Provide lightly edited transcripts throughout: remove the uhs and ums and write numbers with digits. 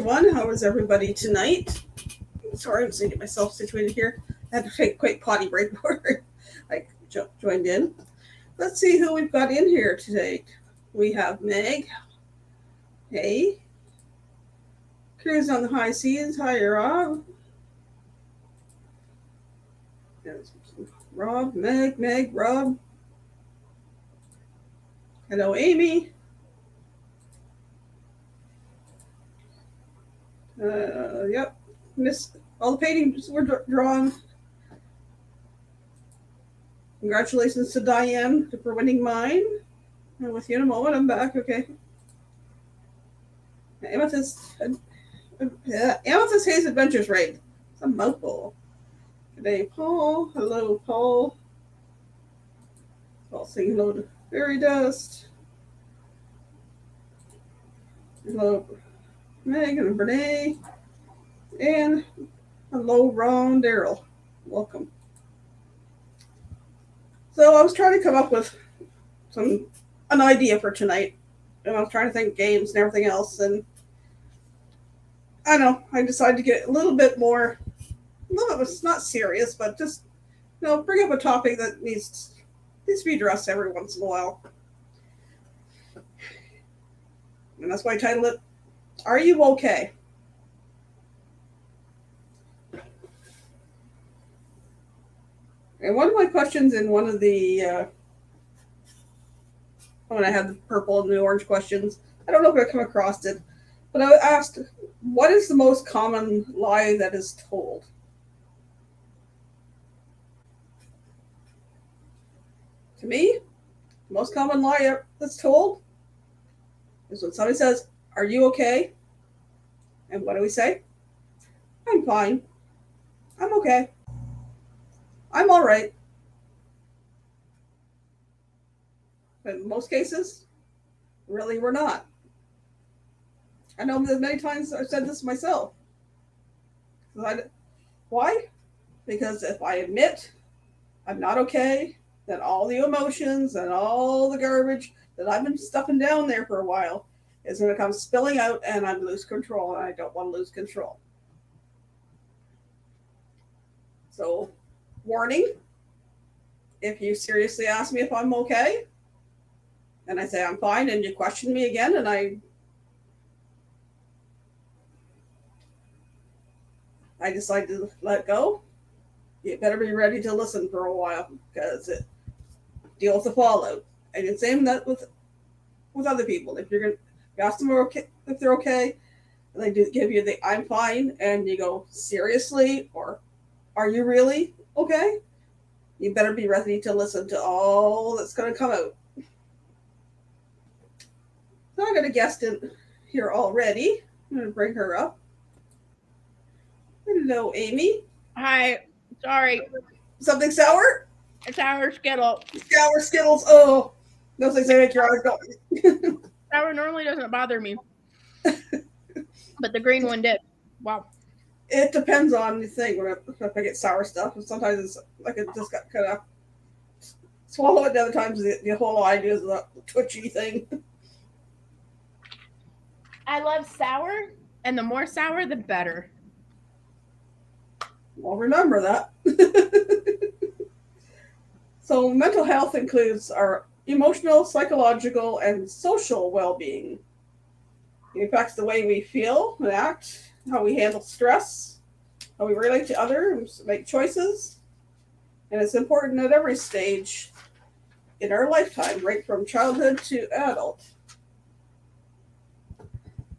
everyone. How is everybody tonight? Sorry, I'm just going to get myself situated here. I had to take a quick potty break before I joined in. Let's see who we've got in here today. We have Meg. Hey. Cruise on the high seas. Hi, Rob. Rob, Meg, Rob. Hello, Amy. Yep. Miss all the paintings were drawn. Congratulations to Diane for winning mine. I'm with you in a moment. I'm back. Okay. Amethyst Hayes Adventures Raid. It's a mouthful. Today, Paul. Hello, Paul. I'll say hello to Fairy Dust. Hello, Meg and Renee. And hello, Ron Daryl. Welcome. So I was trying to come up with an idea for tonight. And I was trying to think games and everything else. And I don't know, I decided to get a little bit more, it's not serious, but just, bring up a topic that needs to be addressed every once in a while. And that's why I titled it, Are You Okay? And one of my questions in one of the, when I had the purple and the orange questions, I don't know if I come across it, but I asked, what is the most common lie that is told? To me, the most common lie that's told is when somebody says, are you okay? And what do we say? I'm fine. I'm okay. I'm all right. But in most cases, really we're not. I know that many times I've said this myself. Why? Because if I admit I'm not okay, then all the emotions and all the garbage that I've been stuffing down there for a while is going to come spilling out and I lose control, and I don't want to lose control. So, warning, if you seriously ask me if I'm okay, and I say I'm fine, and you question me again, and I decide to let go, you better be ready to listen for a while, because it deals with the fallout. And it's same that with other people. If you're going to ask them if they're okay, and they do give you the I'm fine, and you go, seriously, or are you really okay? You better be ready to listen to all that's going to come out. So I got a guest in here already. I'm going to bring her up. Hello, Amy. Hi. Sorry. Something sour? A sour Skittle. Sour Skittles. Oh, those things make your eyes go. Sour normally doesn't bother me, but the green one did. Wow. It depends on the thing. If I get sour stuff, and sometimes it's like it just got kind of swallow it. The other times the whole idea is a twitchy thing. I love sour, and the more sour, the better. Well, remember that. So mental health includes our emotional, psychological, and social well-being. It affects the way we feel and act, how we handle stress, how we relate to others, make choices. And it's important at every stage in our lifetime, right from childhood to adult.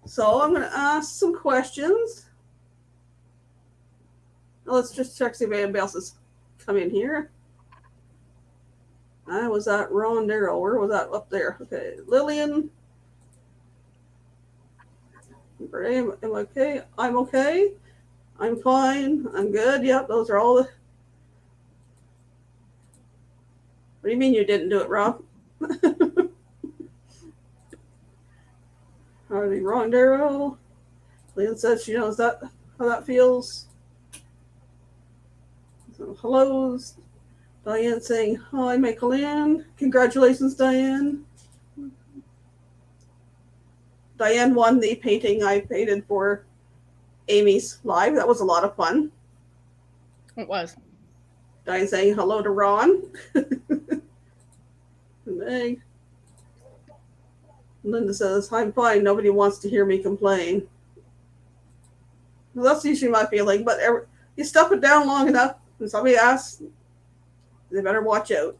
So I'm going to ask some questions. Let's just check see if anybody else has come in here. I was at Ron Darrell. Where was that? Up there. Okay. Lillian. Am I okay? I'm okay. I'm fine. I'm good. Yep, those are all the... What do you mean you didn't do it, Rob? Harley Ron Darrell. Lillian says she knows how that feels. So, hellos. Diane saying, hi, Michael-Ann. Congratulations, Diane. Diane won the painting I painted for Amy's live. That was a lot of fun. It was. Diane saying hello to Ron. And Meg. Linda says, I'm fine. Nobody wants to hear me complain. Well, that's usually my feeling, but you stuff it down long enough, and somebody asks, they better watch out.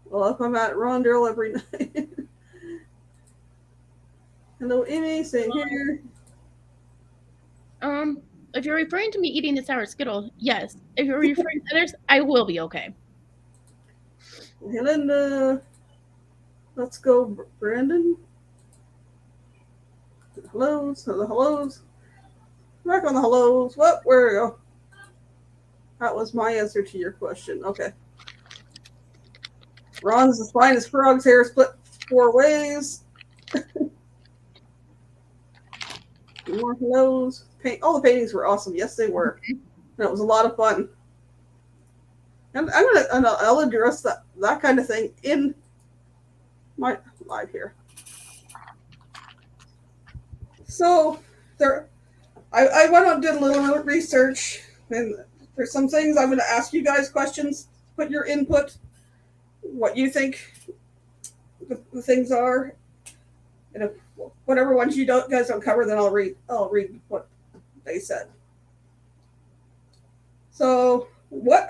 Well, if I'm at Rondell every night. Hello, Amy. Same here. If you're referring to me eating the sour Skittle, yes. If you're referring to others, I will be okay. Hey, Linda. Let's go, Brandon. Hellos. The hellos. Back on the hellos. What? Where we go? That was my answer to your question. Okay. Ron's the finest frog's hair split 4 ways. More hellos. All the paintings were awesome. Yes, they were. And it was a lot of fun. And I'll address that kind of thing in my live here. So I went and did a little research, and there's some things I'm going to ask you guys questions. Put your input, what you think the things are, and if whatever ones you guys don't cover, then I'll read what they said. So what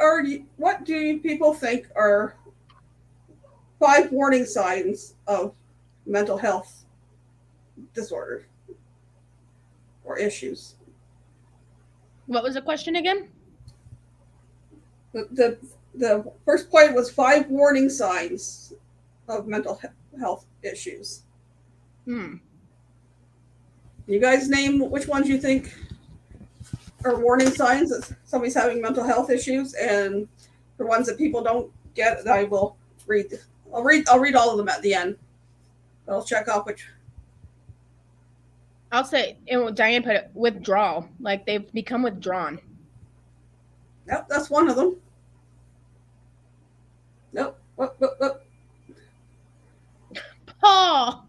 do people think are 5 warning signs of mental health disorder or issues? What was the question again? The first point was 5 warning signs of mental health issues. You guys name which ones you think are warning signs that somebody's having mental health issues, and the ones that people don't get, I will read. I'll read all of them at the end. I'll check off which. I'll say, and Diane put it, withdrawal. Like they've become withdrawn. Yep, that's one of them. Nope. Paul.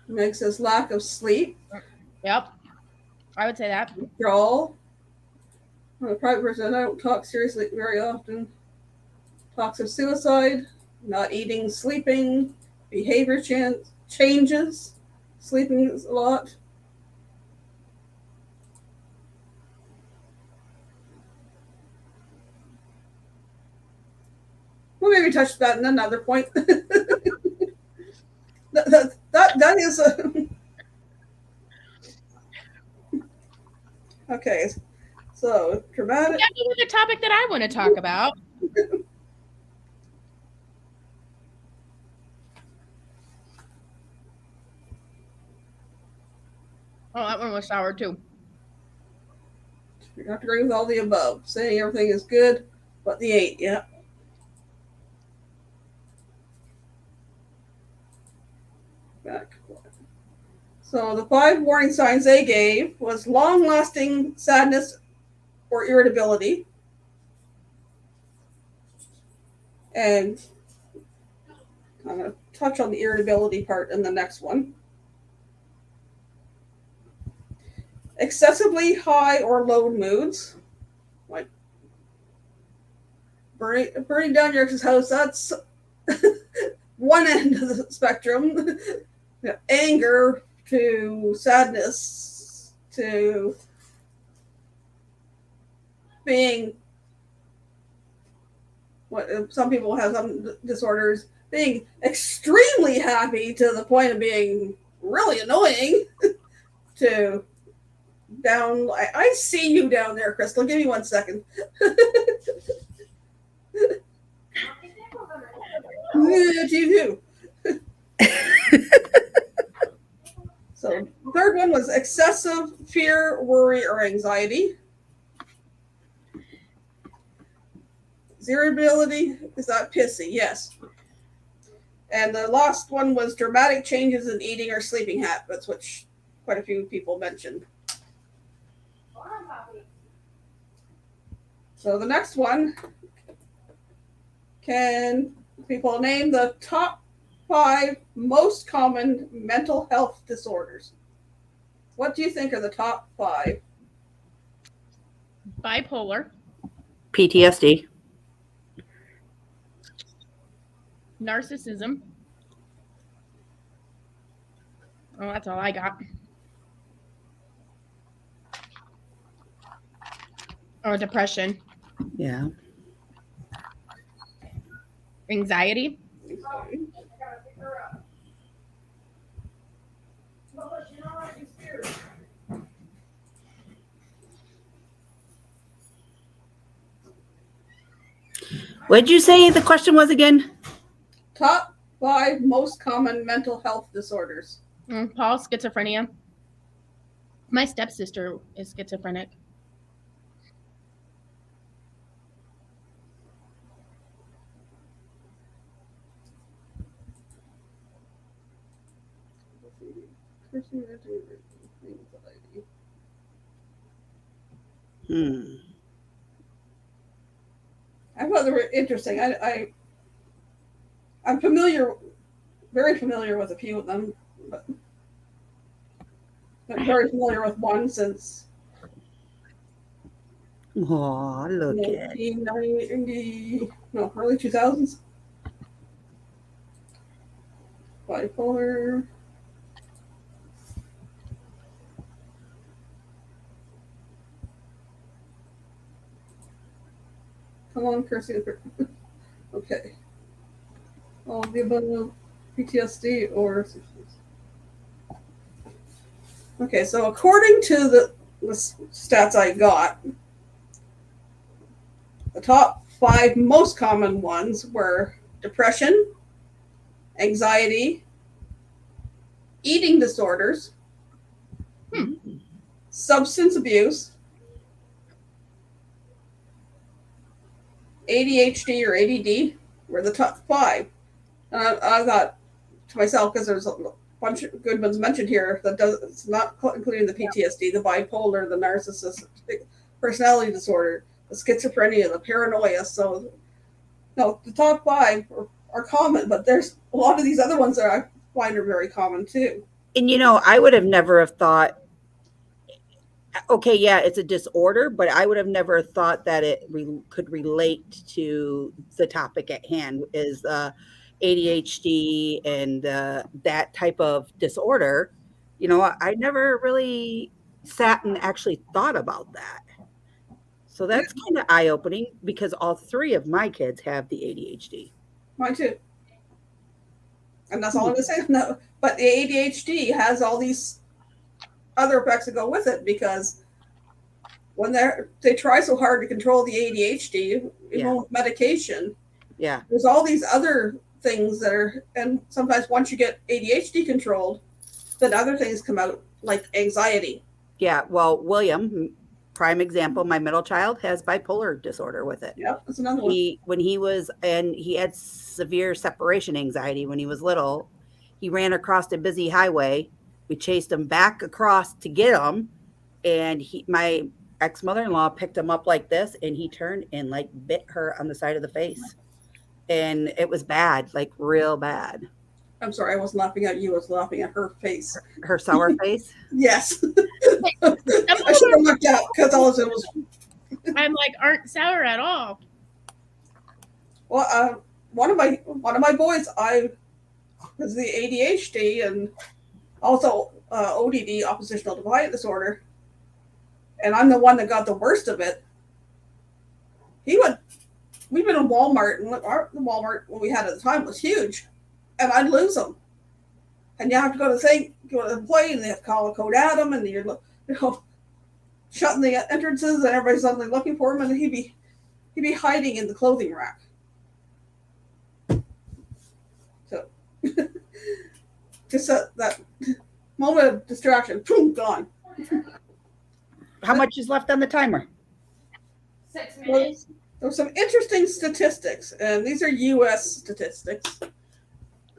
Meg says lack of sleep. Yep. I would say that. Withdrawal. I'm a private person. I don't talk seriously very often. Talks of suicide, not eating, sleeping, behavior changes, sleeping a lot. We'll maybe touch that in another point. that is a okay. So dramatic. That was the topic that I want to talk about. Oh, that one was sour too. You have to agree with all the above. Saying everything is good, but the 8, yeah. Back. So the 5 warning signs they gave was long-lasting sadness or irritability. And I'm going to touch on the irritability part in the next one. Excessively high or low moods, like burning down your ex's house, that's one end of the spectrum. Anger to sadness to being what some people have some disorders, being extremely happy to the point of being really annoying to down. I see you down there, Crystal. Give me 1 second. You too. So, third one was excessive fear, worry, or anxiety. Irritability, is that pissy? Yes. And the last one was dramatic changes in eating or sleeping habits, which quite a few people mentioned. So the next one, can people name the top 5 most common mental health disorders. What do you think are the top 5? Bipolar, PTSD. narcissism. Oh, that's all I got. Or depression, Yeah. anxiety, What'd you say the question was again? Top 5 most common mental health disorders. Paul, schizophrenia. My stepsister is schizophrenic. I thought they were interesting. I'm very familiar with a few of them, but I'm very familiar with one since Oh, look at 1990, no, early 2000s. Bipolar. Come on, Kirsty. Okay. All of the above, PTSD or... Okay, so according to the stats I got, the top 5 most common ones were depression, anxiety, eating disorders, substance abuse, ADHD or ADD were the top 5. I thought to myself, because there's a bunch of good ones mentioned here that it's not including the PTSD, the bipolar, the narcissistic personality disorder, the schizophrenia, the paranoia. So, no, the top 5 are common, but there's a lot of these other ones that I find are very common too. And I would have never have thought, okay, yeah, it's a disorder, but I would have never thought that it could relate to the topic at hand, is ADHD and that type of disorder. I never really sat and actually thought about that. So that's kind of eye-opening, because all 3 of my kids have the ADHD. Mine too. And that's all I'm going to say. No, but the ADHD has all these other effects that go with it, because when they try so hard to control the ADHD, even with medication, there's all these other things that are, and sometimes once you get ADHD controlled, then other things come out, like anxiety. Yeah, well, William, prime example, my middle child has bipolar disorder with it. Yeah, that's another one. When he had severe separation anxiety when he was little. He ran across a busy highway. We chased him back across to get him, and my ex-mother-in-law picked him up like this, and he turned and like bit her on the side of the face, and it was bad, like real bad. I'm sorry, I wasn't laughing at you. I was laughing at her face. Her sour face. Yes. I should have looked out, because all of it was. I'm like, aren't sour at all. Well, one of my boys, was the ADHD and also ODD, oppositional defiant disorder, and I'm the one that got the worst of it. We've been in Walmart, and the Walmart when we had at the time was huge, and I'd lose him, and you have to go to the plane, and they have to call a code at him, and you're shutting the entrances, and everybody's suddenly looking for him, and he'd be hiding in the clothing rack. So just that moment of distraction, boom, gone. How much is left on the timer? 6 minutes. There were some interesting statistics, and these are U.S. statistics. Wait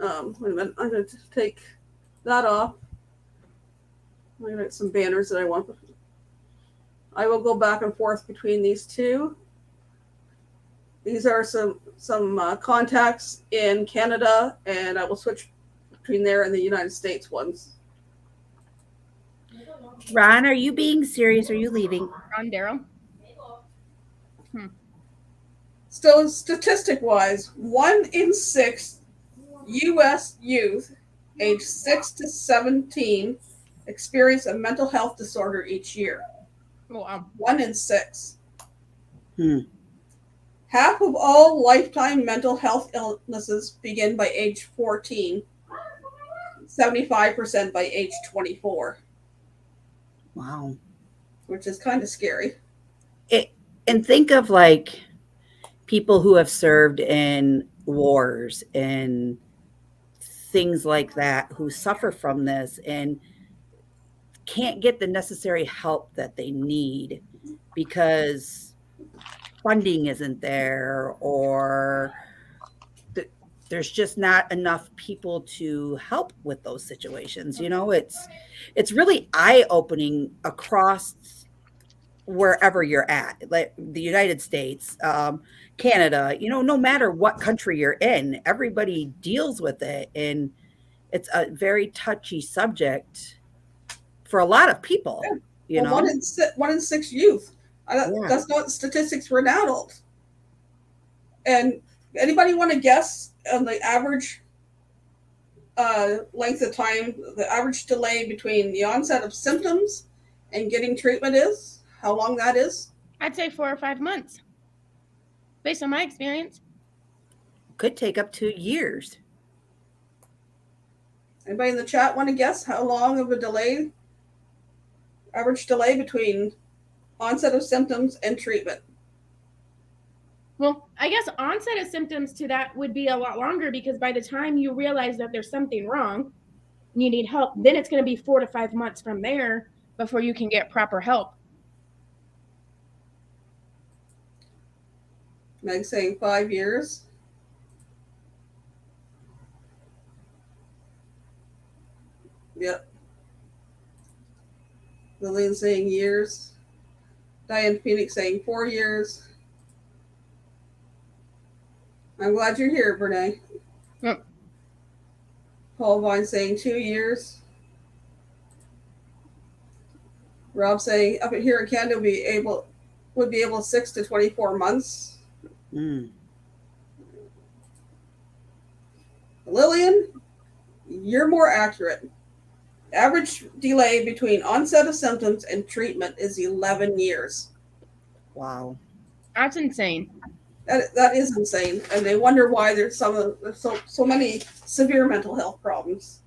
a minute, I'm going to take that off. I'm going to get some banners that I want. I will go back and forth between these two. These are some contacts in Canada, and I will switch between there and the United States ones. Ron, are you being serious? Are you leaving? Ron Darrow. So statistic-wise, 1 in 6 U.S. youth aged 6 to 17 experience a mental health disorder each year. Wow. 1 in 6. Hmm. Half of all lifetime mental health illnesses begin by age 14, 75% by age 24. Wow. Which is kind of scary. And think of like people who have served in wars and things like that, who suffer from this and can't get the necessary help that they need because funding isn't there, or there's just not enough people to help with those situations. It's really eye-opening across wherever you're at, like the United States, Canada, no matter what country you're in, everybody deals with it. And it's a very touchy subject for a lot of people, Well, 1 in 6 youth. Yeah. That's not statistics for an adult. And anybody want to guess on the average length of time, the average delay between the onset of symptoms and getting treatment is? How long that is? I'd say 4 or 5 months, based on my experience. Could take up to years. Anybody in the chat want to guess how long of a delay, average delay between onset of symptoms and treatment? Well, I guess onset of symptoms to that would be a lot longer, because by the time you realize that there's something wrong and you need help, then it's going to be 4 to 5 months from there before you can get proper help. Meg saying 5 years. Yep. Lillian saying years. Diane Phoenix saying 4 years. I'm glad you're here, Brene. Yep. Paul Vine saying 2 years. Rob saying up here in Canada would be able 6 to 24 months. Lillian, you're more accurate. Average delay between onset of symptoms and treatment is 11 years. Wow. That's insane. That is insane. And they wonder why there's so many severe mental health problems.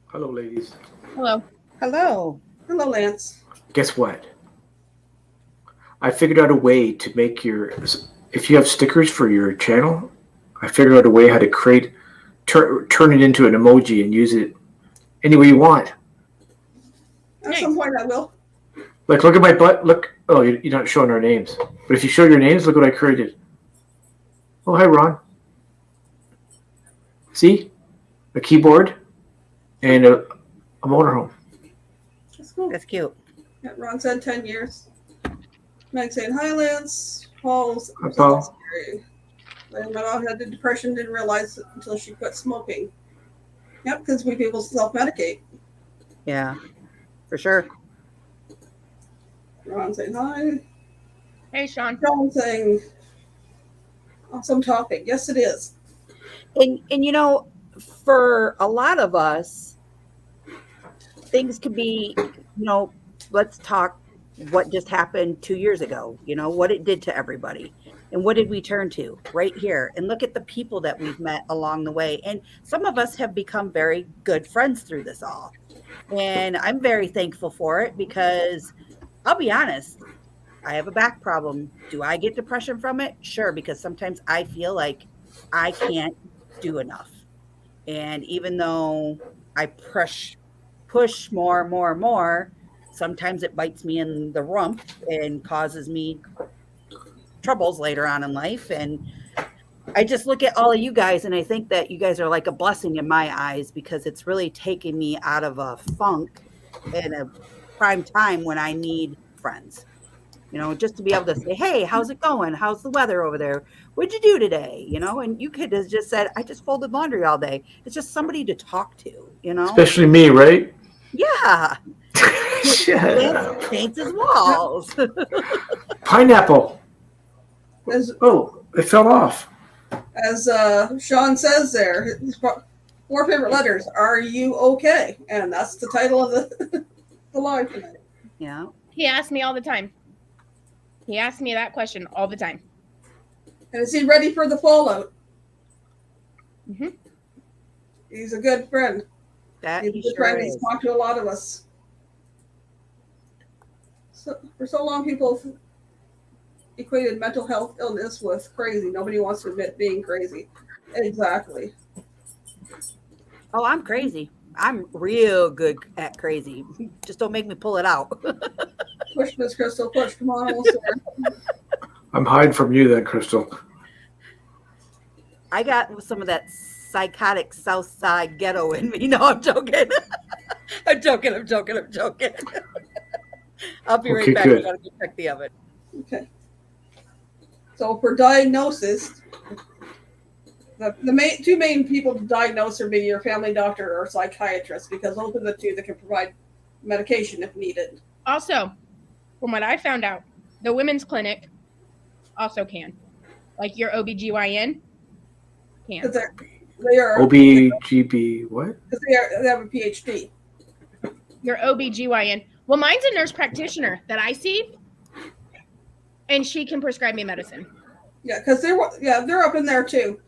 Hello, ladies. Hello. Hello. Hello, Lance. Guess what? I figured out a way to make if you have stickers for your channel, I figured out a way how to turn it into an emoji and use it any way you want. At some point I will. Like, look at my butt. Look. Oh, you're not showing our names. But if you show your names, look what I created. Oh, hi, Ron. See? A keyboard and a motorhome. That's cool. That's cute. Yeah, Ron said 10 years. Meg saying, hi, Lance. Paul's. Hi, Paul. Scary. My mom had the depression, didn't realize it until she quit smoking. Yep, because we people self-medicate. Yeah, for sure. Ron saying hi. Hey, Sean. John saying, awesome topic. Yes, it is. And for a lot of us, things could be, let's talk what just happened 2 years ago, what it did to everybody. And what did we turn to? Right here. And look at the people that we've met along the way. And some of us have become very good friends through this all. And I'm very thankful for it, because I'll be honest, I have a back problem. Do I get depression from it? Sure, because sometimes I feel like I can't do enough. And even though I push more, sometimes it bites me in the rump and causes me troubles later on in life. And I just look at all of you guys and I think that you guys are like a blessing in my eyes, because it's really taken me out of a funk in a prime time when I need friends. just to be able to say, hey, how's it going? How's the weather over there? What'd you do today? And you could have just said, I just folded laundry all day. It's just somebody to talk to, Especially me, right? Yeah. Shut up. Paints his walls. Pineapple. As Oh, it fell off. as Sean says there, his 4 favorite letters. Are you okay? And that's the title of the the live tonight. Yeah. He asks me all the time. He asks me that question all the time. And is he ready for the fallout? Mm-hmm. He's a good friend. That He's a he good sure friend. He's is. talked to a lot of us. So, for so long, people equated mental health illness with crazy. Nobody wants to admit being crazy. Exactly. Oh, I'm crazy. I'm real good at crazy. Just don't make me pull it out. Push, Miss Crystal, push. Come on, almost there. I'm hiding from you then, Crystal. I got some of that psychotic South Side ghetto in me. No, I'm joking. I'm joking. I'll be Okay, right back. good. I gotta go check the oven. Okay. So for diagnosis, the two main people to diagnose are maybe your family doctor or psychiatrist, because those are the two that can provide medication if needed. Also, from what I found out, the women's clinic also can. Like your OBGYN can. Because they are OBGB, what? because they have a PhD. Your OBGYN. Well, mine's a nurse practitioner that I see, and she can prescribe me medicine. Yeah, because they're up in there too,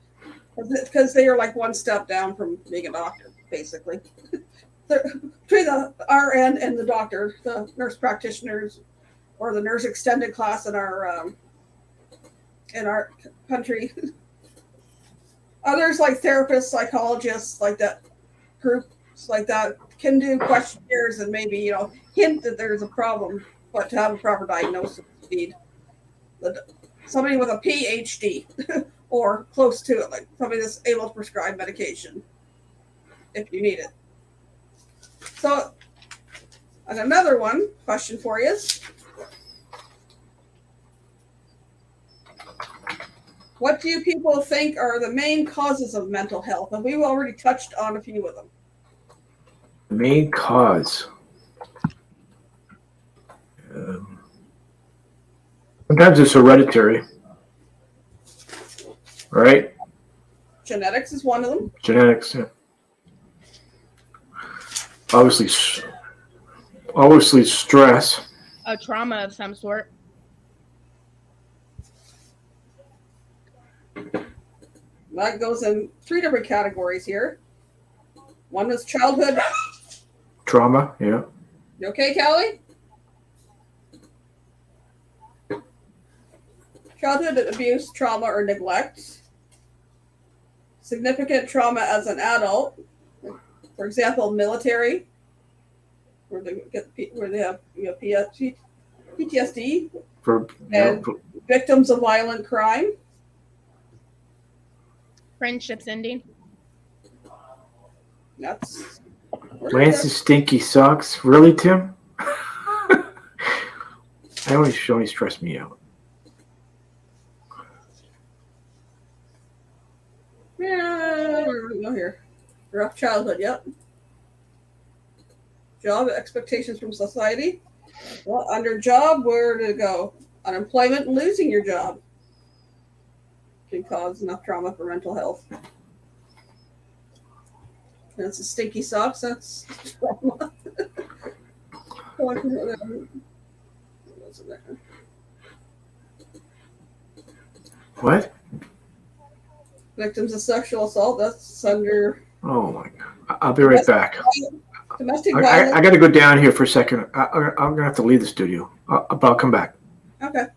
because they are like one step down from being a doctor, basically. Between the RN and the doctor, the nurse practitioners or the nurse extended class in our country. Others like therapists, psychologists, like that, groups like that can do questionnaires and maybe hint that there's a problem, but to have a proper diagnosis, you need somebody with a PhD or close to it, like somebody that's able to prescribe medication if you need it. So, and another question for you is, what do you people think are the main causes of mental health? And we've already touched on a few of them. The main cause. Sometimes it's hereditary, right? Genetics is one of them. Genetics, yeah. Obviously stress. A trauma of some sort. That goes in 3 different categories here. One is childhood. Trauma, yeah. You okay, Callie? Childhood abuse, trauma, or neglect. Significant trauma as an adult. For example, military, where they have PTSD, and victims of violent crime. Friendships ending. That's Lance's stinky socks. Really, Tim? That always stress me out. Yeah, no here. Rough childhood, yep. Job expectations from society. Well, under job, where to go? Unemployment and losing your job can cause enough trauma for mental health. That's a stinky socks. That's trauma. What? Victims of sexual assault. That's under. Oh my God! I'll be right back. Domestic violence. I got to go down here for a second. I'm gonna have to leave the studio. I'll come back. Okay.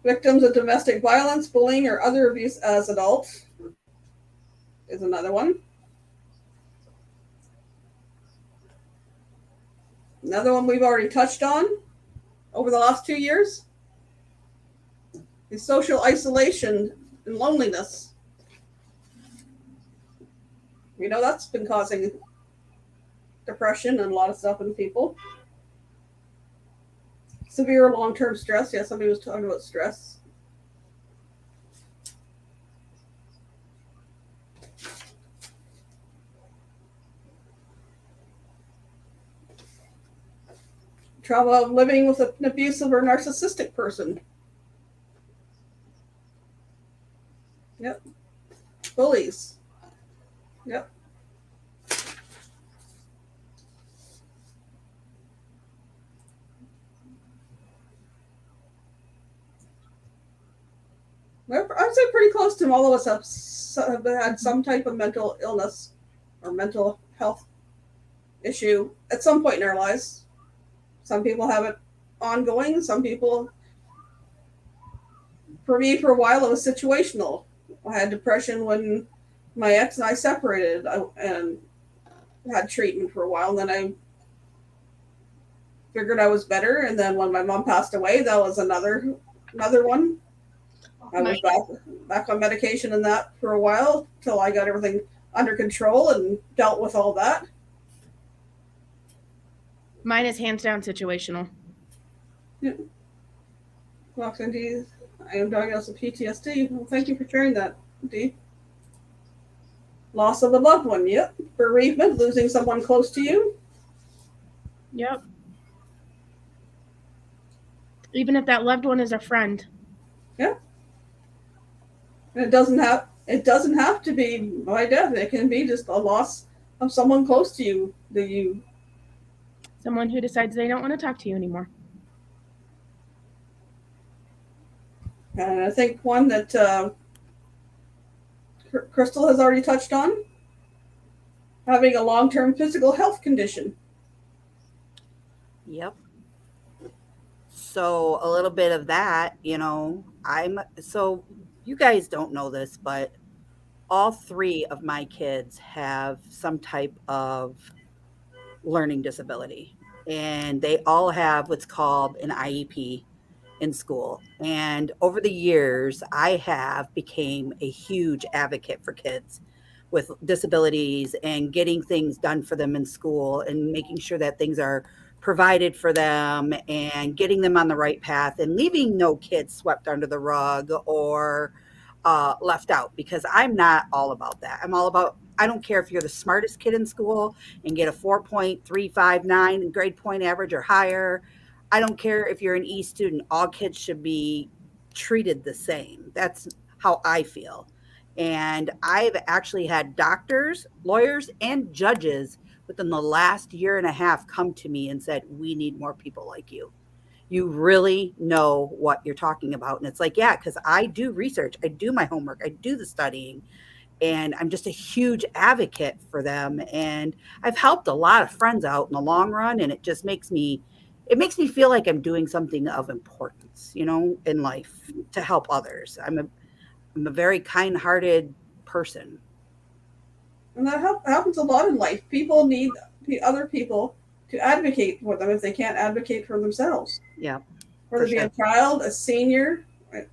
Victims of domestic violence, bullying, or other abuse as adults is another one. Another one we've already touched on over the last 2 years is social isolation and loneliness. We know that's been causing depression and a lot of stuff in people. severe long-term stress. Yeah, somebody was talking about stress. Trauma of living with an abusive or narcissistic person. Yep. Bullies. Yep. I'd say pretty close to all of us have had some type of mental illness or mental health issue at some point in our lives. Some people have it ongoing. Some people, for me, for a while, it was situational. I had depression when my ex and I separated and had treatment for a while. And then I figured I was better. And then when my mom passed away, that was another one. I was back on medication and that for a while till I got everything under control and dealt with all that. Mine is hands down situational. Yeah. Roxanne, I am diagnosed with PTSD. Well, thank you for sharing that, Dee. Loss of a loved one, yep. Bereavement, losing someone close to you. Yep. Even if that loved one is a friend. Yeah. And it doesn't have to be by death. It can be just a loss of someone close to you that you. Someone who decides they don't want to talk to you anymore. And I think one that Crystal has already touched on, having a long-term physical health condition. Yep. So a little bit of that, so you guys don't know this, but all 3 of my kids have some type of learning disability, and they all have what's called an IEP in school. And over the years, I have became a huge advocate for kids with disabilities and getting things done for them in school and making sure that things are provided for them and getting them on the right path and leaving no kids swept under the rug or left out, because I'm not all about that. I'm all about, I don't care if you're the smartest kid in school and get a 4.359 grade point average or higher. I don't care if you're an E student. All kids should be treated the same. That's how I feel. And I've actually had doctors, lawyers, and judges within the last year and a half come to me and said, we need more people like you. You really know what you're talking about. And it's like, yeah, because I do research, I do my homework, I do the studying, and I'm just a huge advocate for them. And I've helped a lot of friends out in the long run, and it just makes me feel like I'm doing something of importance, in life to help others. I'm a very kind-hearted person. And that happens a lot in life. People need the other people to advocate for them if they can't advocate for themselves. Yeah. Whether it be a child, a senior, right?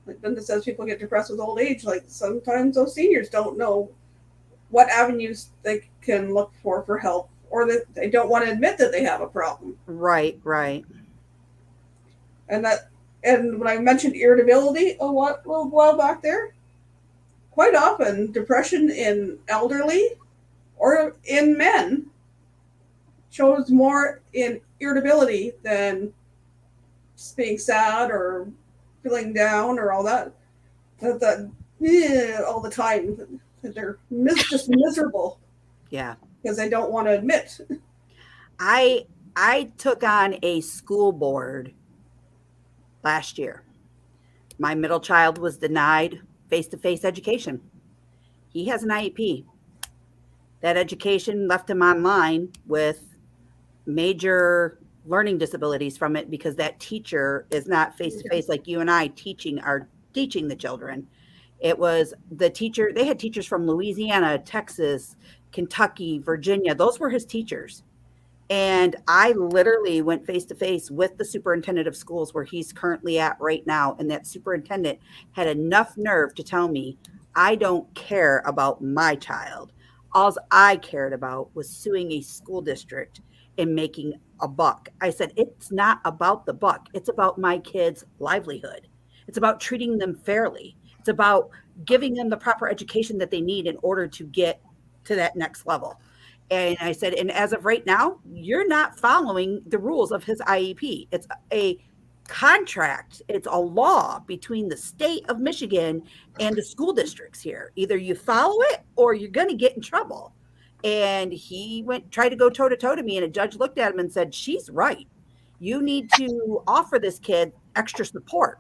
Like Linda says, people get depressed with old age. Like sometimes those seniors don't know what avenues they can look for help, or that they don't want to admit that they have a problem. Right. And when I mentioned irritability a little while back there, quite often depression in elderly or in men shows more in irritability than just being sad or feeling down or all that. All the time that they're just miserable. Yeah. Because they don't want to admit. I took on a school board last year. My middle child was denied face-to-face education. He has an IEP. That education left him online with major learning disabilities from it, because that teacher is not face-to-face like you and I teaching the children. It was the teacher. They had teachers from Louisiana, Texas, Kentucky, Virginia. Those were his teachers. And I literally went face-to-face with the superintendent of schools where he's currently at right now. And that superintendent had enough nerve to tell me, I don't care about my child. all I cared about was suing a school district and making a buck. I said, it's not about the buck. It's about my kids' livelihood. It's about treating them fairly. It's about giving them the proper education that they need in order to get to that next level. And I said, and as of right now, you're not following the rules of his IEP. It's a contract, it's a law between the state of Michigan and the school districts here. Either you follow it or you're going to get in trouble. And he tried to go toe to toe to me, and a judge looked at him and said, she's right. You need to offer this kid extra support.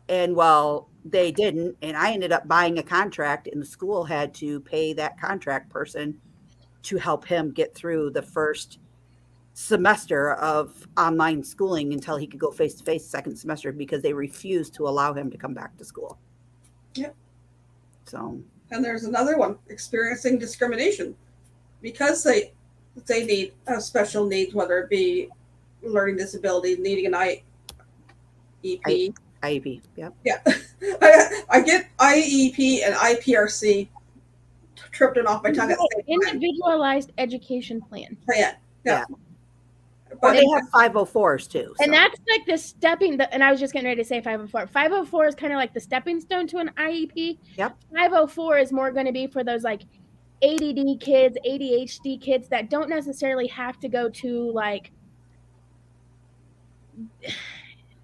And well, they didn't. And I ended up buying a contract, and the school had to pay that contract person to help him get through the first semester of online schooling until he could go face to face second semester, because they refused to allow him to come back to school. Yep. So. And there's another one, experiencing discrimination, because they need special needs, whether it be learning disability, needing an IEP. IEP, yep. Yeah. I get IEP and IPRC tripped off my tongue at the same time. Individualized education plan. Yeah. But they have 504s too. So. And that's like the stepping, and I was just getting ready to say 504. 504 is kind of like the stepping stone to an IEP. Yep. 504 is more going to be for those like ADD kids, ADHD kids that don't necessarily have to go to like.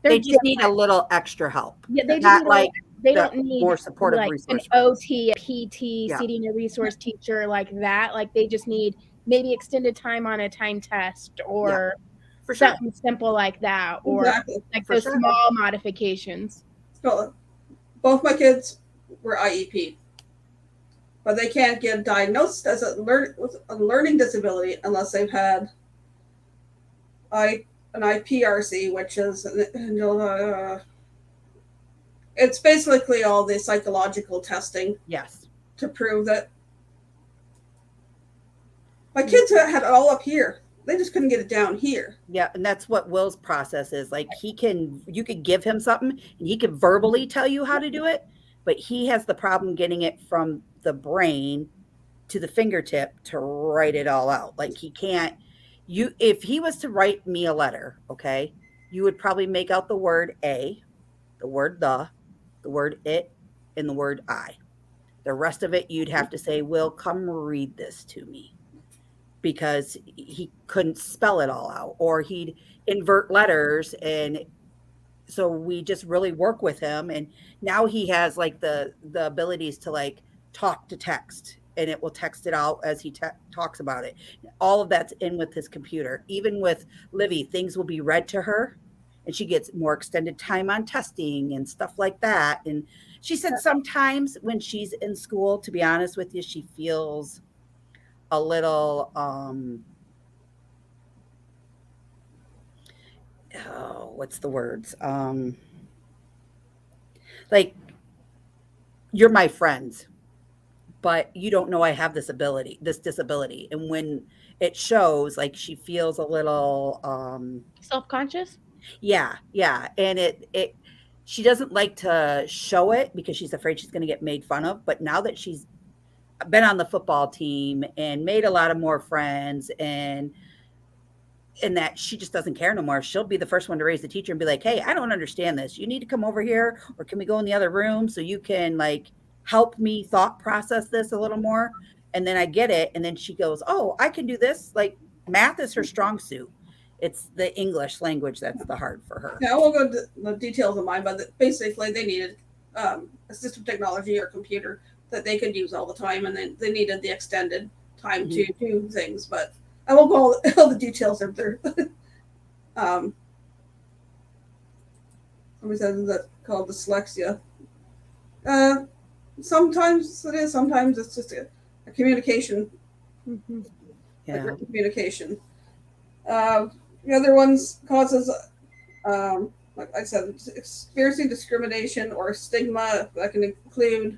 They just need a little extra help. Yeah, they not like they don't need more supportive like resource. An OT, a PT, seating a resource teacher like that. Like they just need maybe extended time on a time test or something simple like that, or like those small modifications. So both my kids were IEP, but they can't get diagnosed as with a learning disability unless they've had an IPRC, which is it's basically all the psychological testing. Yes. To prove that my kids had it all up here. They just couldn't get it down here. Yeah, and that's what Will's process is. Like you could give him something and he could verbally tell you how to do it, but he has the problem getting it from the brain to the fingertip to write it all out. Like he can't, if he was to write me a letter, okay, you would probably make out the word a, the word the word it, and the word I. The rest of it, you'd have to say, Will, come read this to me. Because he couldn't spell it all out, or he'd invert letters. And so we just really work with him. And now he has like the abilities to like talk to text, and it will text it out as he talks about it. All of that's in with his computer. Even with Livy, things will be read to her, and she gets more extended time on testing and stuff like that. And she said sometimes when she's in school, to be honest with you, she feels a little, what's the words? Like, you're my friends, but you don't know I have this disability. And when it shows, like, she feels a little self-conscious. Yeah. And she doesn't like to show it because she's afraid she's going to get made fun of. But now that she's been on the football team and made a lot of more friends, and that she just doesn't care no more, she'll be the first one to raise the teacher and be like, hey, I don't understand this. You need to come over here, or can we go in the other room so you can like help me thought process this a little more? And then I get it. And then she goes, oh, I can do this. Like math is her strong suit. It's the English language that's the hard for her. Yeah, I won't go into the details of mine, but basically they needed assistive technology or computer that they could use all the time, and then they needed the extended time to do things. But I won't go all the details of their. Somebody says that's called dyslexia. Sometimes it is. Sometimes it's just a communication. Yeah. Communication. The other ones causes, like I said, experiencing discrimination or stigma that can include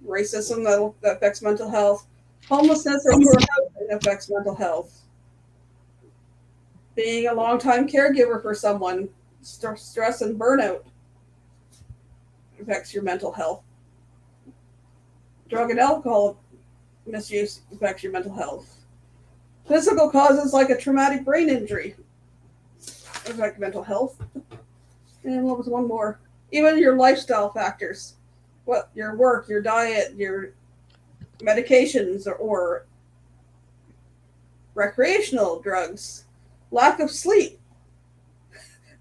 racism that affects mental health, homelessness or poor housing affects mental health, being a long-time caregiver for someone, stress and burnout affects your mental health, drug and alcohol misuse affects your mental health. Physical causes like a traumatic brain injury affect mental health. And what was one more? Even your lifestyle factors, what your work, your diet, your medications, or recreational drugs, lack of sleep.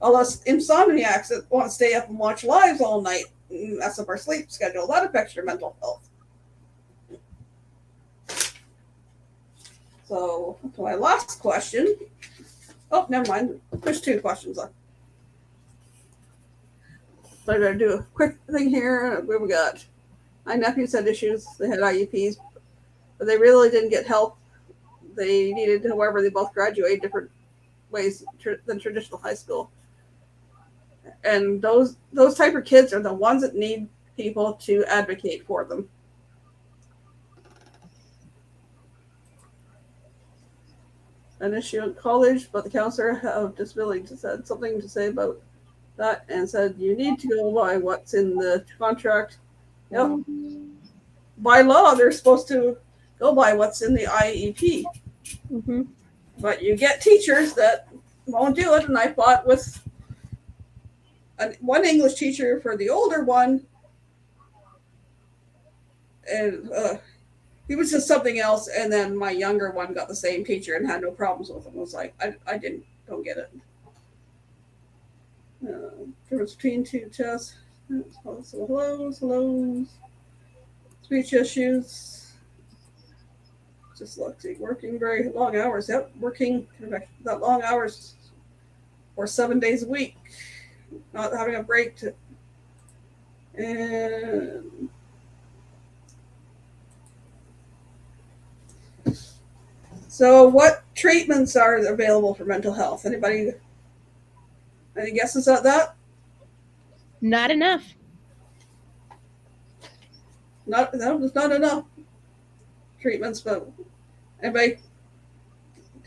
All us insomniacs that want to stay up and watch lives all night, mess up our sleep schedule, that affects your mental health. So, to my last question. Oh, never mind. There's 2 questions left. So I'm going to do a quick thing here. What we got? My nephews had issues. They had IEPs, but they really didn't get help. They needed, however, they both graduated different ways than traditional high school. And those type of kids are the ones that need people to advocate for them. An issue in college, but the counselor of disability said something to say about that and said you need to go by what's in the contract. Yep. By law, they're supposed to go by what's in the IEP. Mm-hmm. But you get teachers that won't do it, and I fought with one English teacher for the older one, and he was just something else, and then my younger one got the same teacher and had no problems with him. I was like, I don't get it. Difference between 2 tests. So hellos. Speech issues. Just working very long hours. Yep, working that long hours for 7 days a week. Not having a break to. And so what treatments are available for mental health? Anybody? Any guesses at that? Not enough. That was not enough treatments, but anybody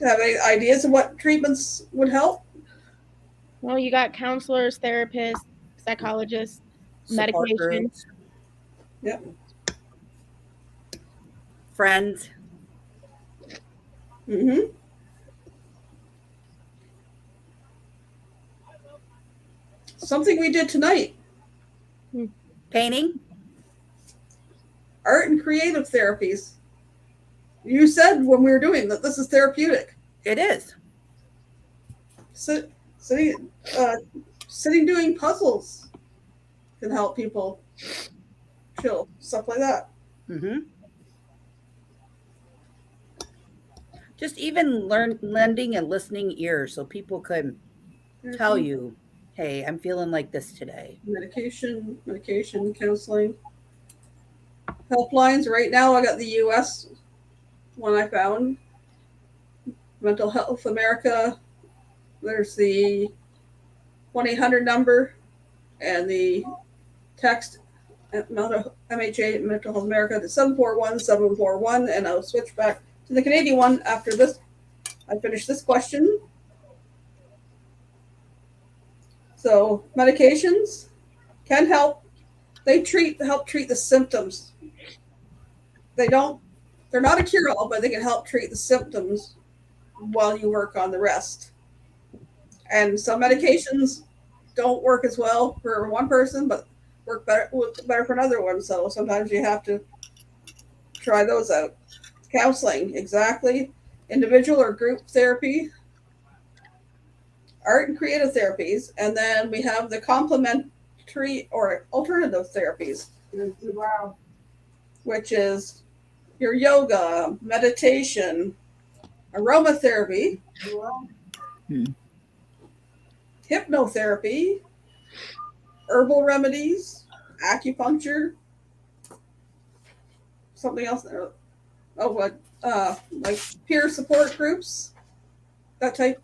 have any ideas of what treatments would help? Well, you got counselors, therapists, psychologists, Support medication. groups. Yep. Friends. Mm-hmm. Something we did tonight. Painting. Art and creative therapies. You said when we were doing that this is therapeutic. It is. Sitting doing puzzles can help people chill, stuff like that. Mm-hmm. Just even lending a listening ear so people could tell you, hey, I'm feeling like this today. Medication, counseling. Helplines. Right now I got the US one I found. Mental Health America. There's the 1-800 number and the text MHA Mental Health America to 741-741, and I'll switch back to the Canadian one after this. I finish this question. So medications can help. They help treat the symptoms. They're not a cure-all, but they can help treat the symptoms while you work on the rest. And some medications don't work as well for one person, but work better for another one. So sometimes you have to try those out. Counseling, exactly. Individual or group therapy. Art and creative therapies. And then we have the complementary or alternative therapies. Wow. Which is your yoga, meditation, aromatherapy, hypnotherapy, herbal remedies, acupuncture, something else there. Oh, what? Like peer support groups, that type.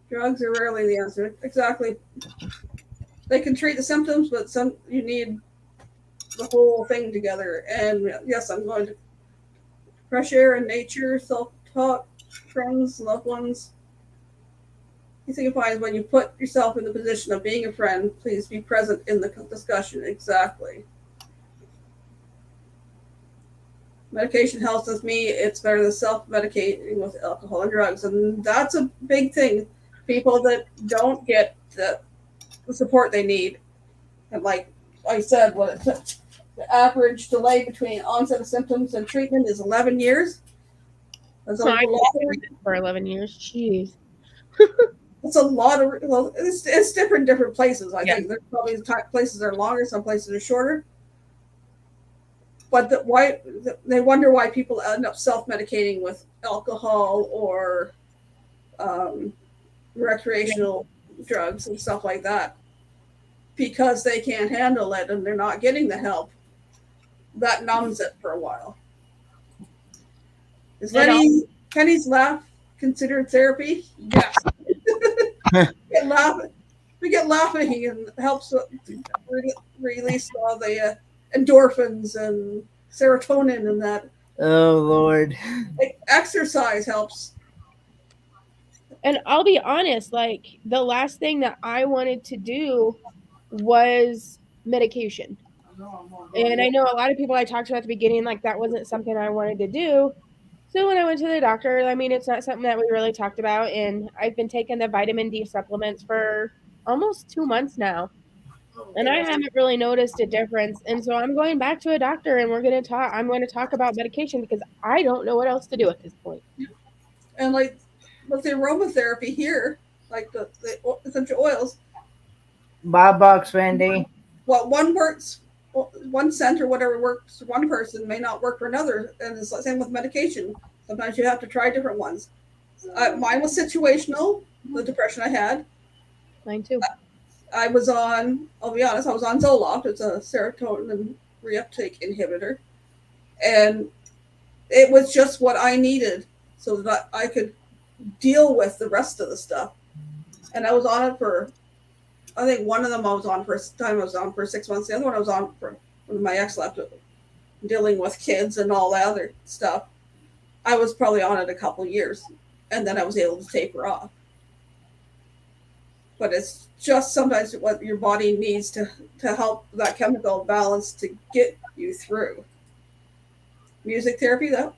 Drugs are rarely the answer. Exactly. They can treat the symptoms, but you need the whole thing together. And yes, I'm going to fresh air and nature, self-talk, friends, loved ones. You think it when you put yourself in the position of being a friend, please be present in the discussion. Exactly. medication helps with me. It's better than self-medicating with alcohol and drugs. And that's a big thing. People that don't get the support they need. And like I said, the average delay between onset of symptoms and treatment is 11 years. That's a lot for 11 years. Jeez. It's a lot of, well, it's different places. I think there's probably places that are longer, some places are shorter. But they wonder why people end up self-medicating with alcohol or recreational drugs and stuff like that, because they can't handle it and they're not getting the help. That numbs it for a while. Is Kenny's laugh considered therapy? Yes. We get laughing and helps release all the endorphins and serotonin and that. Oh Lord. Exercise helps. And I'll be honest, like the last thing that I wanted to do was medication. And I know a lot of people I talked to at the beginning, like that wasn't something I wanted to do. So when I went to the doctor, I mean, it's not something that we really talked about. And I've been taking the vitamin D supplements for almost 2 months now. And I haven't really noticed a difference. And so I'm going back to a doctor and I'm going to talk about medication because I don't know what else to do at this point. And like with the aromatherapy here, like the essential oils. Bob Box, Wendy. Well, one scent or whatever works for one person may not work for another. And it's the same with medication. Sometimes you have to try different ones. Mine was situational, the depression I had. Mine too. I'll be honest, I was on Zoloft. It's a serotonin reuptake inhibitor. And it was just what I needed so that I could deal with the rest of the stuff. And I was on it I think one of them I was on for 6 months. The other one I was on for when my ex left, dealing with kids and all that other stuff. I was probably on it a couple years, and then I was able to taper off. But it's just sometimes what your body needs to help that chemical balance to get you through. Music therapy, that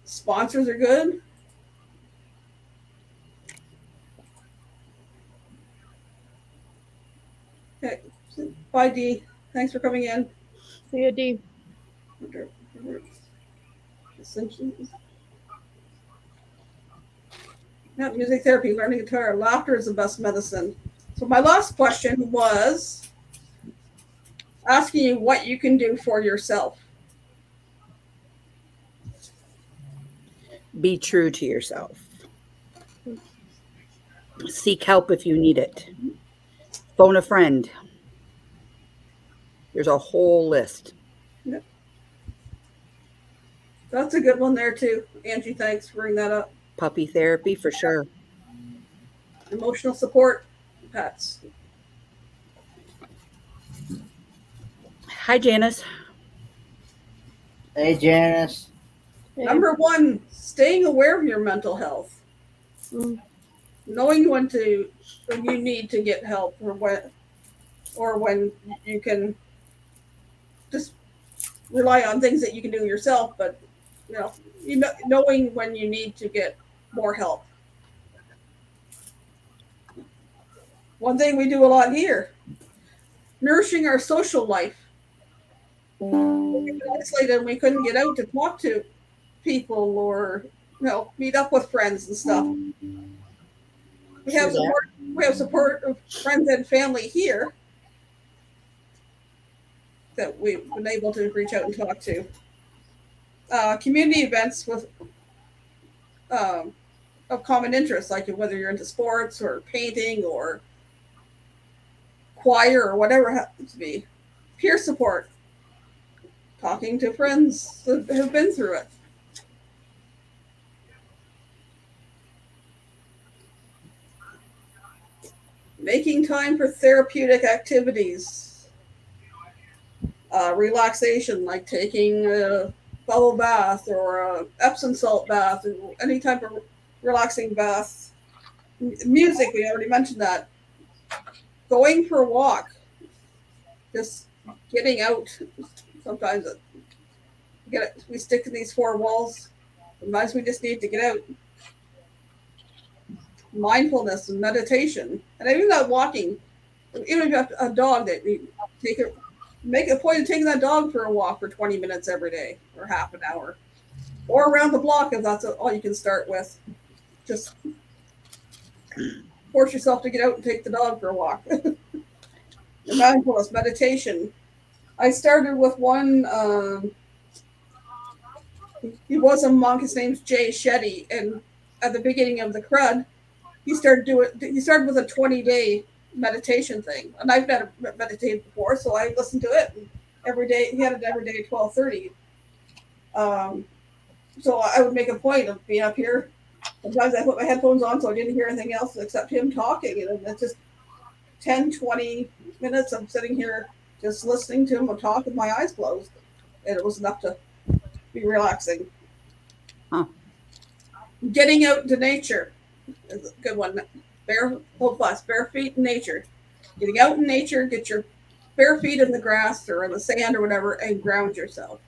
sponsors are good. Okay. Bye, Dee. Thanks for coming in. See you, Dee. Yeah, music therapy, learning guitar. Laughter is the best medicine. So my last question was asking you what you can do for yourself. Be true to yourself. Seek help if you need it. Phone a friend. There's a whole list. Yeah. That's a good one there too. Angie, thanks for bringing that up. Puppy therapy for sure. Emotional support, pets. Hi, Janice. Hey, Janice. Number 1, staying aware of your mental health. Knowing when you need to get help or when you can just rely on things that you can do yourself, but knowing when you need to get more help. One thing we do a lot here, nourishing our social life. We were isolated and we couldn't get out to talk to people or meet up with friends and stuff. We have support of friends and family here that we've been able to reach out and talk to. Community events with of common interest, like whether you're into sports or painting or choir or whatever it happens to be. Peer support, talking to friends that have been through it. Making time for therapeutic activities. Relaxation, like taking a bubble bath or a Epsom salt bath, or any type of relaxing bath. Music, we already mentioned that. Going for a walk. Just getting out. Sometimes we stick to these four walls. Sometimes we just need to get out. Mindfulness and meditation, and even that walking. Even if you have a dog, that you make a point of taking that dog for a walk for 20 minutes every day, or half an hour, or around the block if that's all you can start with. Just force yourself to get out and take the dog for a walk. Mindfulness, meditation. I started with one. He was a monk. His name's Jay Shetty, and at the beginning of the crud, he started with a 20-day meditation thing, and I've never meditated before, so I listened to it every day. He had it every day at 12:30. So I would make a point of being up here. Sometimes I put my headphones on so I didn't hear anything else except him talking, and it's just 10-20 minutes of sitting here just listening to him talk with my eyes closed, and it was enough to be relaxing. Getting out into nature is a good one. Bare feet in nature. Getting out in nature, get your bare feet in the grass or in the sand or whatever, and ground yourself.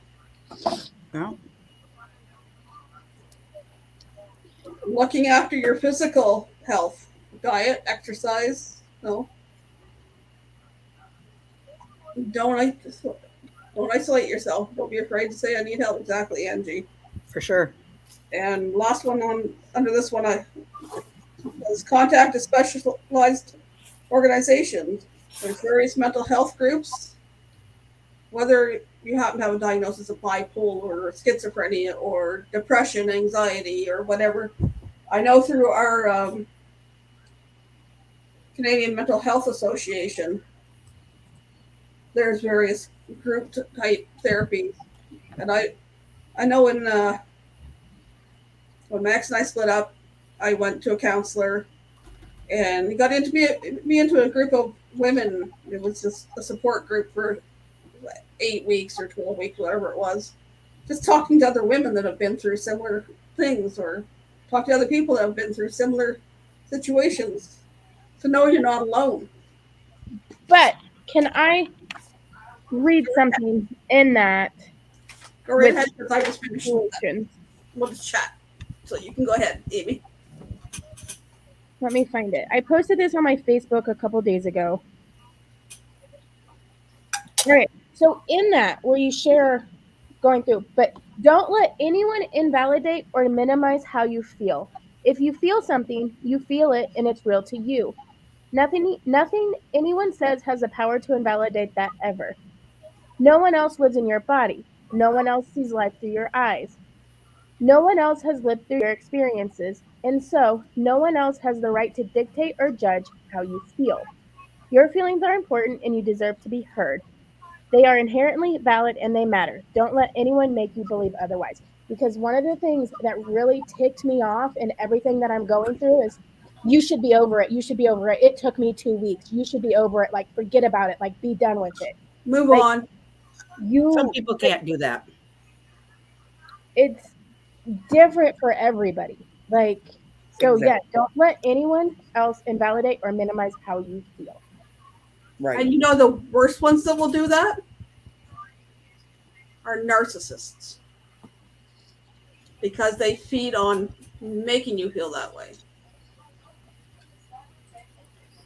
Yeah. Looking after your physical health, diet, exercise. No. Don't isolate yourself. Don't be afraid to say I need help. Exactly, Angie. For sure. And last one under this one, I was contact a specialized organizations. There's various mental health groups. Whether you happen to have a diagnosis of bipolar or schizophrenia or depression, anxiety, or whatever. I know through our Canadian Mental Health Association, there's various group type therapies. And I know when Max and I split up, I went to a counselor, and he got into me into a group of women. It was just a support group for 8 weeks or 12 weeks, whatever it was. Just talking to other women that have been through similar things, or talk to other people that have been through similar situations, to know you're not alone. But can I read something in that? Go right ahead, because I just finished. We'll just chat. So you can go ahead, Amy. Let me find it. I posted this on my Facebook a couple days ago. All right. So in that, where you share going through, but don't let anyone invalidate or minimize how you feel. If you feel something, you feel it, and it's real to you. Nothing anyone says has the power to invalidate that ever. No one else lives in your body. No one else sees life through your eyes. No one else has lived through your experiences, and so no one else has the right to dictate or judge how you feel. Your feelings are important, and you deserve to be heard. They are inherently valid, and they matter. Don't let anyone make you believe otherwise. Because one of the things that really ticked me off in everything that I'm going through is, you should be over it. You should be over it. It took me 2 weeks. You should be over it. Like, forget about it. Like, be done with it. Move on. Some people can't do that. It's different for everybody. Like, so yeah, don't let anyone else invalidate or minimize how you feel. Right. And you know the worst ones that will do that are narcissists, because they feed on making you feel that way.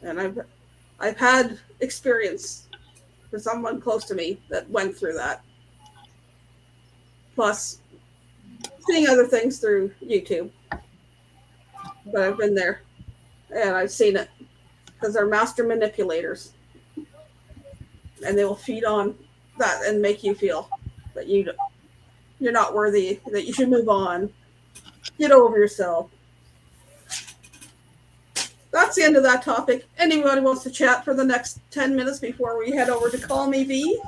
And I've had experience for someone close to me that went through that. Plus, seeing other things through YouTube. But I've been there, and I've seen it, because they're master manipulators. And they will feed on that and make you feel that you're not worthy, that you should move on, get over yourself. That's the end of that topic. Anybody wants to chat for the next 10 minutes before we head over to Call Me V?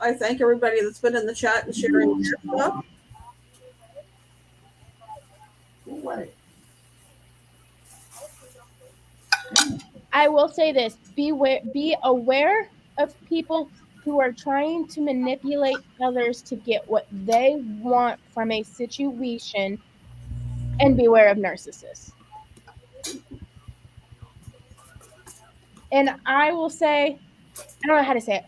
I thank everybody that's been in the chat and sharing their stuff. What? I will say this: be aware of people who are trying to manipulate others to get what they want from a situation, and beware of narcissists. And I will say, I don't know how to say it.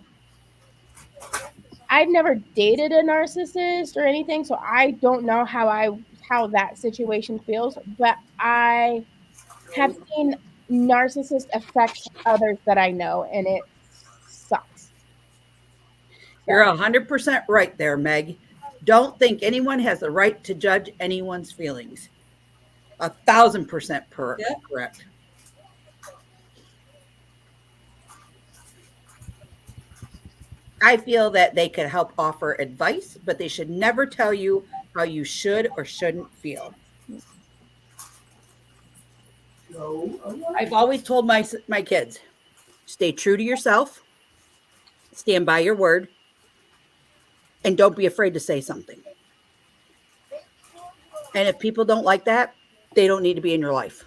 I've never dated a narcissist or anything, so I don't know how that situation feels, but I have seen narcissists affect others that I know, and it sucks. You're 100% right there, Meg. Don't think anyone has the right to judge anyone's feelings. 1,000% correct. I feel that they could help offer advice, but they should never tell you how you should or shouldn't feel. I've always told my kids, stay true to yourself, stand by your word, and don't be afraid to say something. And if people don't like that, they don't need to be in your life.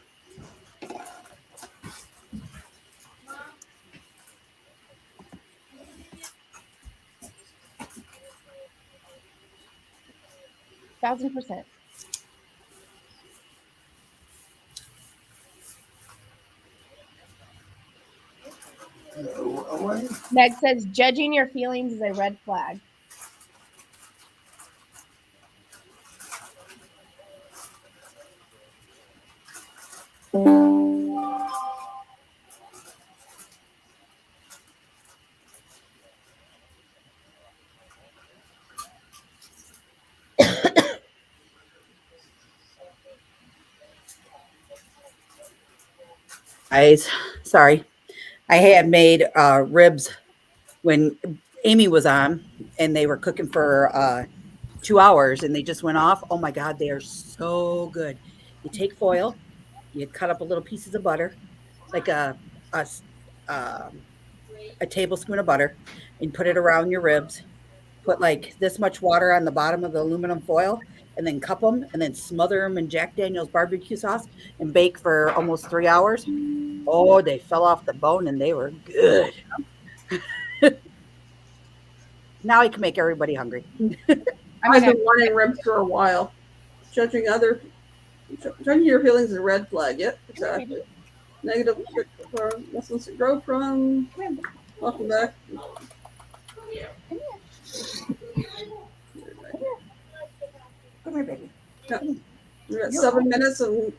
%1,000%. Meg says judging your feelings is a red flag. Sorry. I had made ribs when Amy was on, and they were cooking for 2 hours, and they just went off. Oh my God, they are so good. You take foil, you cut up a little pieces of butter, like a tablespoon of butter, and put it around your ribs. Put like this much water on the bottom of the aluminum foil, and then cup them, and then smother them in Jack Daniel's barbecue sauce, and bake for almost 3 hours. Oh, they fell off the bone, and they were good. Now I can make everybody hungry. I've been wanting ribs for a while. Judging your feelings is a red flag. Yep, exactly. Negative lessons to grow from. Welcome back. Come here, baby. We're at 7 minutes, and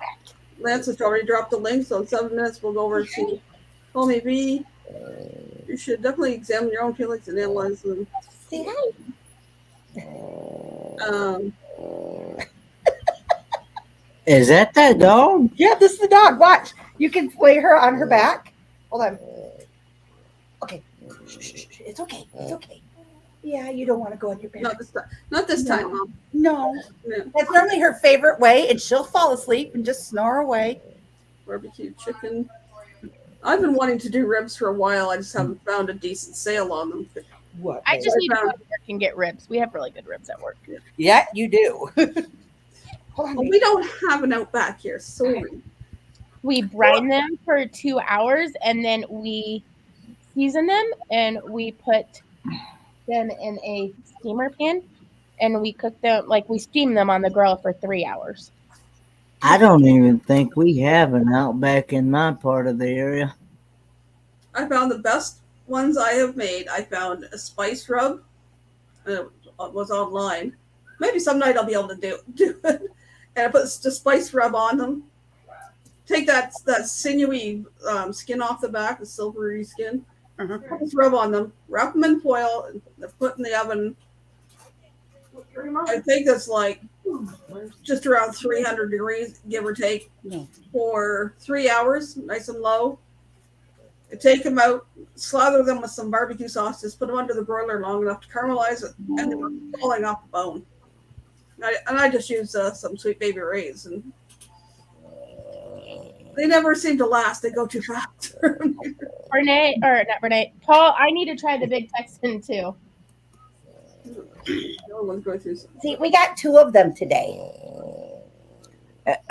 Lance has already dropped the link, so in 7 minutes we'll go over to Call Me B. You should definitely examine your own feelings and analyze them. Say hi. Is that dog? Yeah, this is the dog. Watch. You can lay her on her back. Hold on. Okay. It's okay. It's okay. Yeah, you don't want to go on your back. Not this time, Mom. No. That's normally her favorite way, and she'll fall asleep and just snore away. Barbecue chicken. I've been wanting to do ribs for a while. I just haven't found a decent sale on them. What? I just need to go to work and get ribs. We have really good ribs at work. Yeah, you do. Hold on, we don't have an Outback here. Sorry. We brine them for 2 hours, and then we season them, and we put them in a steamer pan, and we cook them, like we steam them on the grill for 3 hours. I don't even think we have an Outback in my part of the area. I found the best ones I have made. I found a spice rub. It was online. Maybe some night I'll be able to do it. And I put the spice rub on them. Take that sinewy skin off the back, the silvery skin. Put this rub on them. Wrap them in foil and put in the oven. I think that's like just around 300 degrees, give or take, for 3 hours, nice and low. I take them out, slather them with some barbecue sauce, just put them under the broiler long enough to caramelize it, and they were falling off the bone. And I just use some Sweet Baby Rays, and they never seem to last. They go too fast. Paul, I need to try the Big Texan too. See, we got 2 of them today.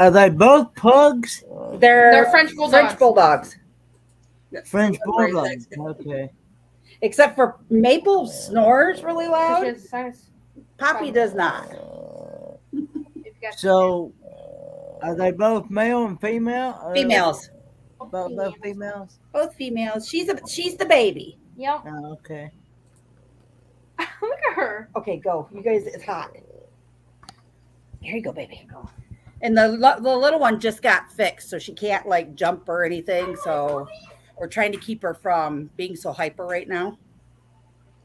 Are they both pugs? They're French Bulldogs. French Bulldogs. Okay. Except for Maple snores really loud. Poppy does not. So, are they both male and female? Females. Both females? Both females. She's the baby. Yep. Oh, okay. Look at her. Okay, go. You guys, it's hot. Here you go, baby. And the little one just got fixed, so she can't like jump or anything. So we're trying to keep her from being so hyper right now.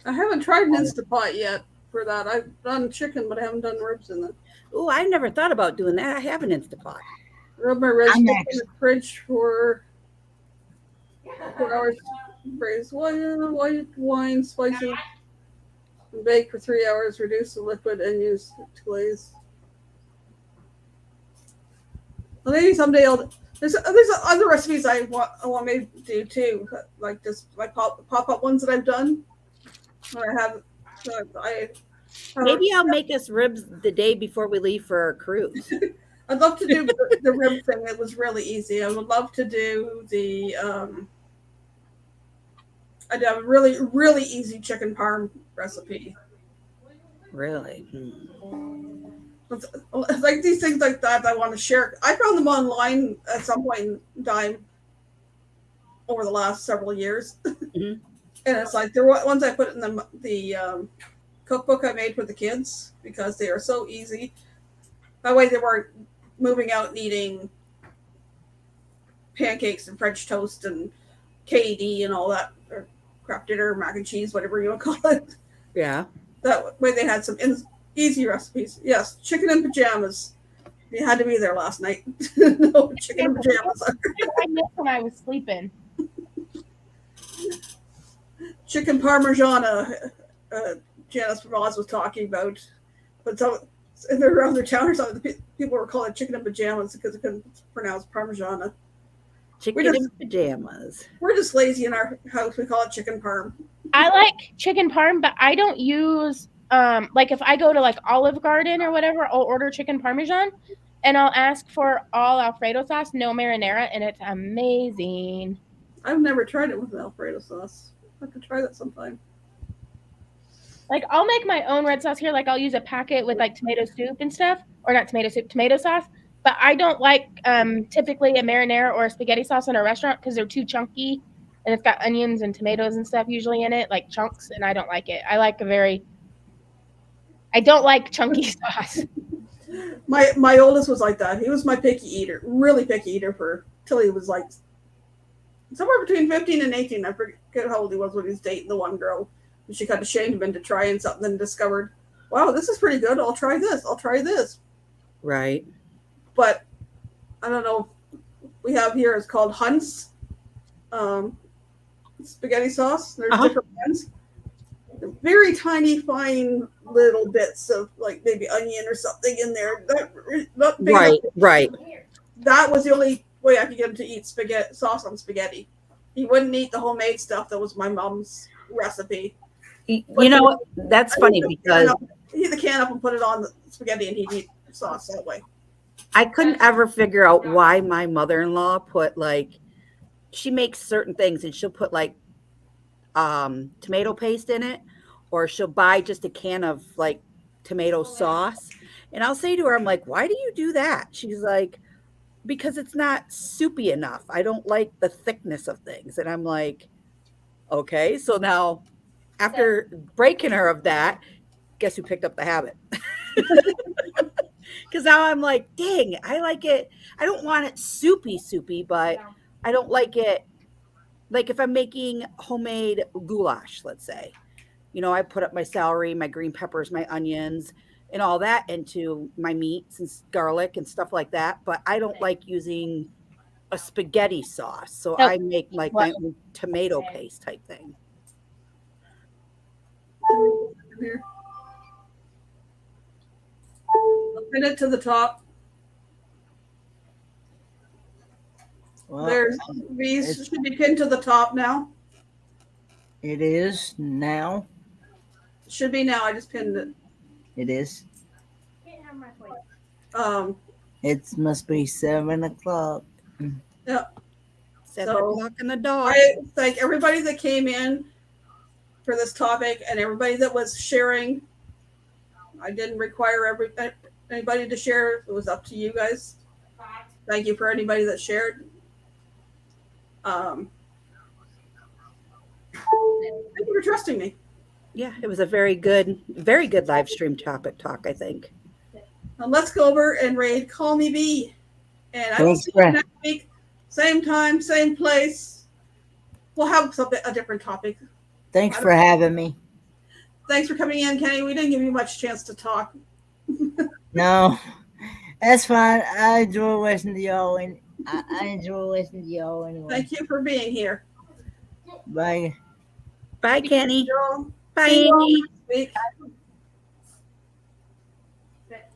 I haven't tried an Instapot yet for that. I've done chicken, but I haven't done ribs in it. Oh, I never thought about doing that. I have an Instapot. Rub my ribs in the fridge for 4 hours. Braise white wine, spicy, and bake for 3 hours. Reduce the liquid and use to glaze. Well, maybe someday there's other recipes I want me to do too, like just my pop up ones that I've done. Maybe I'll make us ribs the day before we leave for our cruise. I'd love to do the rib thing. It was really easy. I would love to do the I'd have a really, really easy chicken parm recipe. Really? It's like these things like that I want to share. I found them online at some point in time over the last several years. Mm-hmm. And it's like there were ones I put in the cookbook I made for the kids because they are so easy. That way they weren't moving out and eating pancakes and French toast and KD and all that, or crap dinner, mac and cheese, whatever you want to call it. Yeah. That way they had some easy recipes. Yes, chicken and pajamas. You had to be there last night. No, chicken and pajamas. I missed when I was sleeping. Chicken parmigiana. Janice from Oz was talking about, but in their other town or something, the people were calling it chicken and pajamas because they couldn't pronounce parmigiana. Chicken and pajamas. We're just lazy in our house. We call it chicken parm. I like chicken parm, but I don't use like if I go to like Olive Garden or whatever, I'll order chicken parmesan and I'll ask for all Alfredo sauce, no marinara, and it's amazing. I've never tried it with Alfredo sauce. I could try that sometime. Like I'll make my own red sauce here. Like I'll use a packet with like tomato soup and stuff, or not tomato soup, tomato sauce. But I don't like typically a marinara or a spaghetti sauce in a restaurant because they're too chunky, and it's got onions and tomatoes and stuff usually in it, like chunks, and I don't like it. I don't like chunky sauce. My oldest was like that. He was my picky eater, really picky eater till he was like somewhere between 15 and 18. I forget how old he was when he was dating the one girl. And she kind of shamed him into trying something and discovered, wow, this is pretty good. I'll try this. Right. But I don't know. We have here, it's called Hunt's spaghetti sauce. There's different ones. They're very tiny, fine little bits of like maybe onion or something in there. Not big enough. Right. That was the only way I could get him to eat spaghetti sauce on spaghetti. He wouldn't eat the homemade stuff that was my mom's recipe. You know, that's funny because he'd heat the can up and put it on the spaghetti and he'd eat sauce that way. I couldn't ever figure out why my mother-in-law put like, she makes certain things and she'll put like tomato paste in it, or she'll buy just a can of like tomato sauce. And I'll say to her, I'm like, why do you do that? She's like, because it's not soupy enough. I don't like the thickness of things. And I'm like, okay. So now after breaking her of that, guess who picked up the habit? Because now I'm like, dang, I like it. I don't want it soupy, but I don't like it. Like if I'm making homemade goulash, let's say, you know, I put up my celery, my green peppers, my onions, and all that into my meats and garlic and stuff like that. But I don't like using a spaghetti sauce. So I make like my own tomato paste type thing. Here. I'll pin it to the top. Well, these should be pinned to the top now. It is now. Should be now. I just pinned it. It is. It must be 7 o'clock. Yeah. 7 o'clock in the dark. I thank everybody that came in for this topic and everybody that was sharing. I didn't require anybody to share. It was up to you guys. Thank you for anybody that shared. Thank you for trusting me. Yeah, it was a very good live stream topic talk, I think. Now let's go over and raid Call Me B. And I will see you next week. Same time, same place. We'll have a different topic. Thanks for having me. Thanks for coming in, Kenny. We didn't give you much chance to talk. No, that's fine. I enjoy listening to y'all, and I enjoy listening to y'all anyway. Thank you for being here. Bye. Bye, Kenny. Bye. See you all next week.